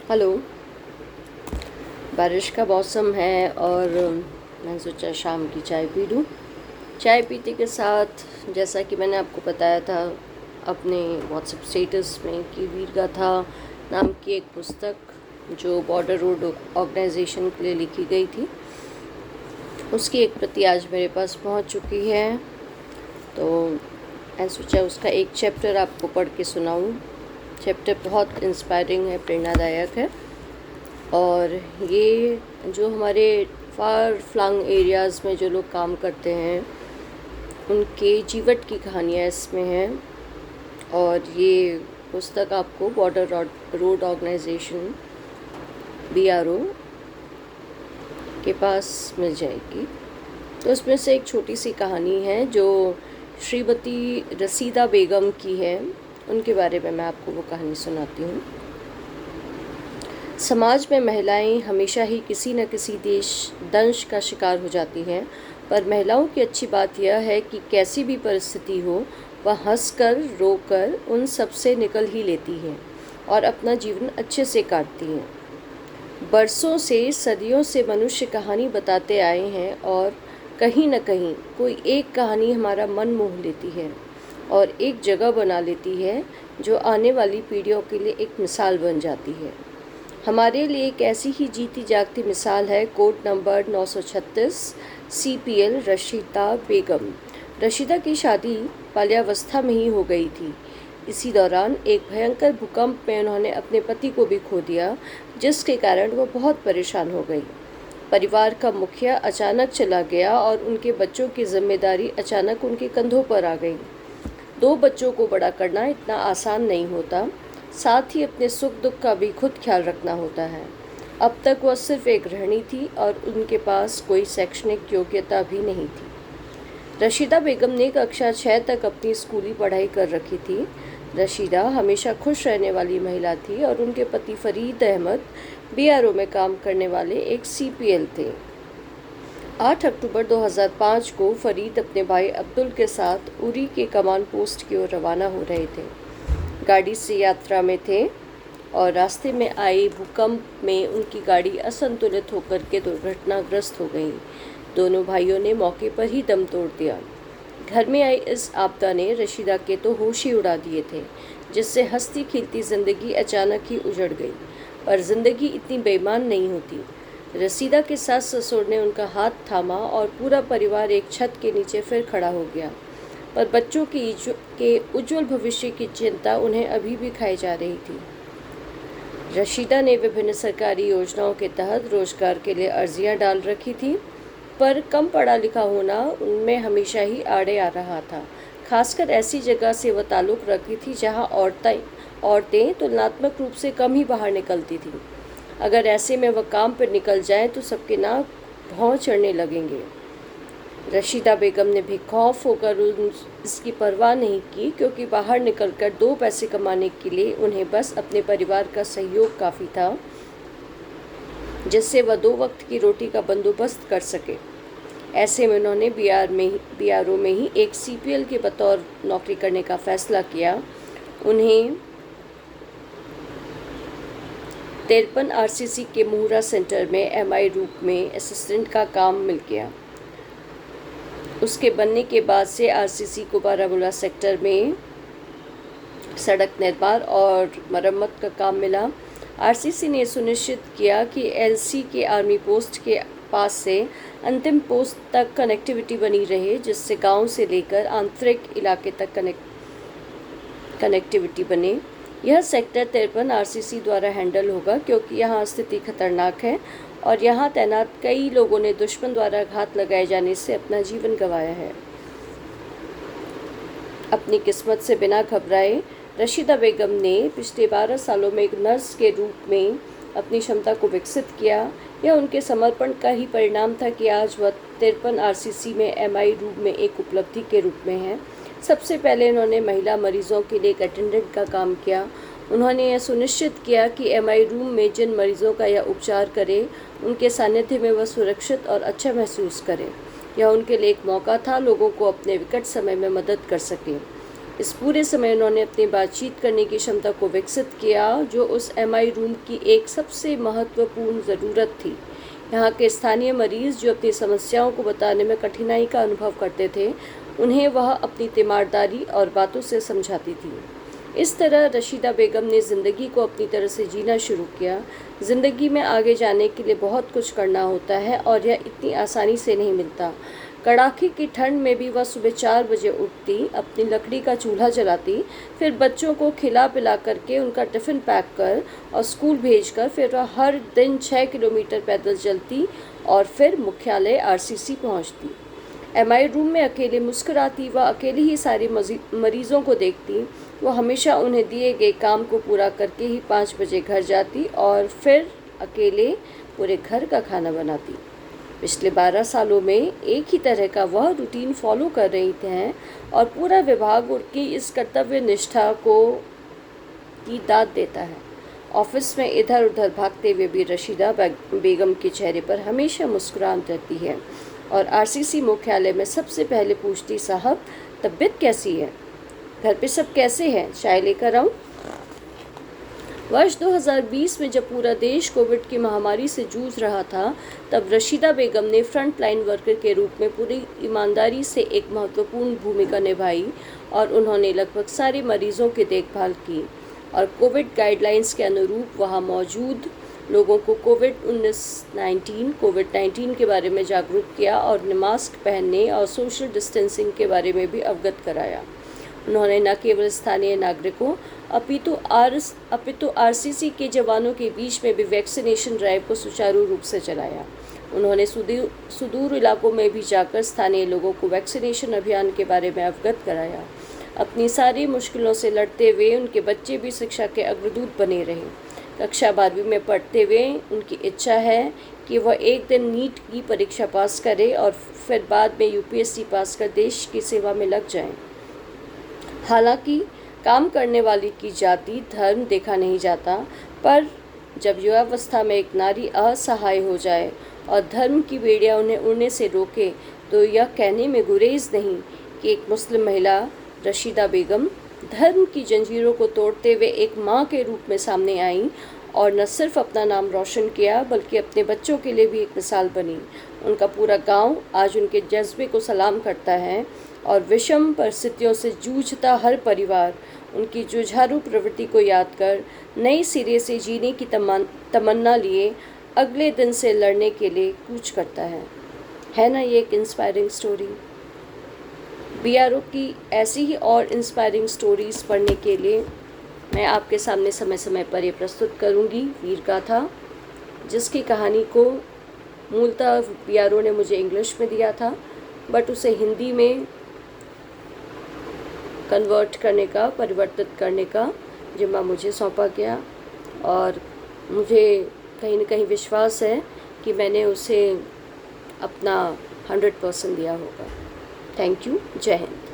Hello. बारिश का मौसम है और मैंने सोचा शाम की चाय पी लूँ। चाय पीते के साथ जैसा कि मैंने आपको बताया था अपने व्हाट्सएप स्टेटस में कि वीर गाथा नाम की एक पुस्तक जो बॉर्डर रोड ऑर्गेनाइजेशन के लिए लिखी गई थी, उसकी एक प्रति आज मेरे पास पहुंच चुकी है। तो मैंने सोचा उसका एक चैप्टर आपको पढ़ के सुनाऊँ। चैप्टर बहुत इंस्पायरिंग है, प्रेरणादायक है और ये जो हमारे फार फ्लंग एरियाज़ में जो लोग काम करते हैं उनके जीवट की कहानियाँ इसमें हैं। और ये पुस्तक आपको बॉर्डर रोड ऑर्गेनाइजेशन BRO के पास मिल जाएगी। तो उसमें से एक छोटी सी कहानी है जो श्रीमती रसीदा बेगम की है, उनके बारे में मैं आपको वो कहानी सुनाती हूँ। समाज में महिलाएं हमेशा ही किसी न किसी दंश का शिकार हो जाती हैं, पर महिलाओं की अच्छी बात यह है कि कैसी भी परिस्थिति हो वह हंसकर रोकर उन सब से निकल ही लेती हैं और अपना जीवन अच्छे से काटती हैं। बरसों से सदियों से मनुष्य कहानी बताते आए हैं और कहीं न कहीं कोई एक कहानी हमारा मन मोह लेती है और एक जगह बना लेती है जो आने वाली पीढ़ियों के लिए एक मिसाल बन जाती है। हमारे लिए एक ऐसी ही जीती जागती मिसाल है कोड नंबर 936 CPL रशीदा बेगम। रशीदा की शादी बाल्यावस्था में ही हो गई थी। इसी दौरान एक भयंकर भूकंप में उन्होंने अपने पति को भी खो दिया, जिसके कारण वो बहुत परेशान हो गई। परिवार का मुखिया अचानक चला गया और उनके बच्चों की जिम्मेदारी अचानक उनके कंधों पर आ गई। 2 बच्चों को बड़ा करना इतना आसान नहीं होता, साथ ही अपने सुख दुख का भी खुद ख्याल रखना होता है। अब तक वह सिर्फ एक गृहिणी थी और उनके पास कोई शैक्षणिक योग्यता भी नहीं थी। रशीदा बेगम ने कक्षा 6 तक अपनी स्कूली पढ़ाई कर रखी थी। रशीदा हमेशा खुश रहने वाली महिला थी और उनके पति फरीद अहमद BRO में काम करने वाले एक CPL थे। 8 अक्टूबर 2005 को फरीद अपने भाई अब्दुल के साथ उरी के कमान पोस्ट की ओर रवाना हो रहे थे। गाड़ी से यात्रा में थे और रास्ते में आए भूकंप में उनकी गाड़ी असंतुलित होकर के दुर्घटनाग्रस्त हो गई। दोनों भाइयों ने मौके पर ही दम तोड़ दिया। घर में आई इस आपदा ने रशीदा के तो होश ही उड़ा दिए थे, जिससे हंसती खिलती जिंदगी अचानक ही उजड़ गई। पर जिंदगी इतनी बेईमान नहीं होती। रशीदा के सास ससुर ने उनका हाथ थामा और पूरा परिवार एक छत के नीचे फिर खड़ा हो गया। पर बच्चों के उज्जवल भविष्य की चिंता उन्हें अभी भी खाई जा रही थी। रशीदा ने विभिन्न सरकारी योजनाओं के तहत रोजगार के लिए अर्जियां डाल रखी थी, पर कम पढ़ा लिखा होना उनमें हमेशा ही आड़े आ रहा था। खासकर ऐसी जगह से वह ताल्लुक़ रखती थी जहां औरतें तुलनात्मक रूप से कम ही बाहर निकलती थीं। अगर ऐसे में वह काम पर निकल जाएं तो सबके नाक भौं चढ़ने लगेंगे। रशीदा बेगम ने भी खौफ होकर इसकी परवाह नहीं की, क्योंकि बाहर निकलकर 2 पैसे कमाने के लिए उन्हें बस अपने परिवार का सहयोग काफ़ी था, जिससे वह 2 वक्त की रोटी का बंदोबस्त कर सके। ऐसे में उन्होंने BRO में ही एक CPL के बतौर नौकरी करने का फैसला किया। उन्हें 53 RCC के मुहरा सेंटर में MI रूप में असिस्टेंट का काम मिल गया। उसके बनने के बाद से RCC को बारामूला सेक्टर में सड़क निर्माण और मरम्मत का काम मिला। RCC ने सुनिश्चित किया कि LC के आर्मी पोस्ट के पास से अंतिम पोस्ट तक कनेक्टिविटी बनी रहे, जिससे गांव से लेकर आंतरिक इलाके तक कनेक्टिविटी बने। यह सेक्टर 53 RCC द्वारा हैंडल होगा, क्योंकि यहाँ स्थिति खतरनाक है और यहाँ तैनात कई लोगों ने दुश्मन द्वारा घात लगाए जाने से अपना जीवन गंवाया है। अपनी किस्मत से बिना घबराए रशीदा बेगम ने पिछले 12 सालों में एक नर्स के रूप में अपनी क्षमता को विकसित किया। यह उनके समर्पण का ही परिणाम था कि आज वह 53 RCC में MI रूम में एक उपलब्धि के रूप में है। सबसे पहले उन्होंने महिला मरीजों के लिए एक अटेंडेंट का काम किया। उन्होंने यह सुनिश्चित किया कि MI रूम में जिन मरीजों का यह उपचार करें, उनके सानिध्य में वह सुरक्षित और अच्छा महसूस करें। यह उनके लिए एक मौका था लोगों को अपने विकट समय में मदद कर सकें। इस पूरे समय उन्होंने अपनी बातचीत करने की क्षमता को विकसित किया, जो उस एमआई रूम की एक सबसे महत्वपूर्ण ज़रूरत थी। यहाँ के स्थानीय मरीज़ जो अपनी समस्याओं को बताने में कठिनाई का अनुभव करते थे, उन्हें वह अपनी तीमारदारी और बातों से समझाती थी। इस तरह रशीदा बेगम ने ज़िंदगी को अपनी तरह से जीना शुरू किया। ज़िंदगी में आगे जाने के लिए बहुत कुछ करना होता है और यह इतनी आसानी से नहीं मिलता। कड़ाके की ठंड में भी वह सुबह 4 बजे उठती, अपनी लकड़ी का चूल्हा जलाती, फिर बच्चों को खिला पिला करके उनका टिफ़िन पैक कर और स्कूल भेजकर फिर वह हर दिन 6 किलोमीटर पैदल चलती और फिर मुख्यालय आरसीसी पहुंचती। एमआई रूम में अकेले मुस्कुराती, वह अकेले ही सारे मरीज़ों को देखती। वो हमेशा उन्हें दिए गए काम को पूरा करके ही 5 बजे घर जाती और फिर अकेले पूरे घर का खाना बनाती। पिछले 12 सालों में एक ही तरह का वह रूटीन फॉलो कर रही थी और पूरा विभाग उनकी इस कर्तव्य निष्ठा को की दाद देता है। ऑफिस में इधर उधर भागते हुए भी रशीदा बेगम के चेहरे पर हमेशा मुस्कुराहट रहती है और आरसीसी मुख्यालय में सबसे पहले पूछती, साहब तबीयत कैसी है, घर पे सब कैसे हैं, चाय लेकर आऊं? वर्ष 2020 में जब पूरा देश कोविड की महामारी से जूझ रहा था, तब रशीदा बेगम ने फ्रंट लाइन वर्कर के रूप में पूरी ईमानदारी से एक महत्वपूर्ण भूमिका निभाई और उन्होंने लगभग सारे मरीजों की देखभाल की और कोविड गाइडलाइंस के अनुरूप वहां मौजूद लोगों को कोविड-19 के बारे में जागरूक किया और मास्क पहनने और सोशल डिस्टेंसिंग के बारे में भी अवगत कराया। उन्होंने न केवल स्थानीय नागरिकों अपितु आरसीसी के जवानों के बीच में भी वैक्सीनेशन ड्राइव को सुचारू रूप से चलाया। उन्होंने सुदूर इलाकों में भी जाकर स्थानीय लोगों को वैक्सीनेशन अभियान के बारे में अवगत कराया। अपनी सारी मुश्किलों से लड़ते हुए उनके बच्चे भी शिक्षा के अग्रदूत बने रहे। कक्षा 12वीं में पढ़ते हुए उनकी इच्छा है कि वह एक दिन नीट की परीक्षा पास करें और फिर बाद में यूपीएससी पास कर देश की सेवा में लग जाएं। हालांकि काम करने वाली की जाति धर्म देखा नहीं जाता, पर जब युवावस्था में एक नारी असहाय हो जाए और धर्म की बेड़ियां उन्हें उड़ने से रोके, तो यह कहने में गुरेज नहीं कि एक मुस्लिम महिला रशीदा बेगम धर्म की जंजीरों को तोड़ते हुए एक माँ के रूप में सामने आई और न सिर्फ अपना नाम रोशन किया बल्कि अपने बच्चों के लिए भी एक मिसाल बनी। उनका पूरा गांव आज उनके जज्बे को सलाम करता है और विषम परिस्थितियों से जूझता हर परिवार उनकी जुझारू प्रवृत्ति को याद कर नए सिरे से जीने की तमन्ना लिए अगले दिन से लड़ने के लिए कूच करता है ना ये एक इंस्पायरिंग स्टोरी। बीआरओ की ऐसी ही और इंस्पायरिंग स्टोरीज़ पढ़ने के लिए मैं आपके सामने समय समय पर ये प्रस्तुत करूँगी वीर गाथा, जिसकी कहानी को मूलतः बीआरओ ने मुझे इंग्लिश में दिया था, बट उसे हिंदी में परिवर्तित करने का जिम्मा मुझे सौंपा गया और मुझे कहीं न कहीं विश्वास है कि मैंने उसे अपना 100% दिया होगा। Thank you. जय हिंद।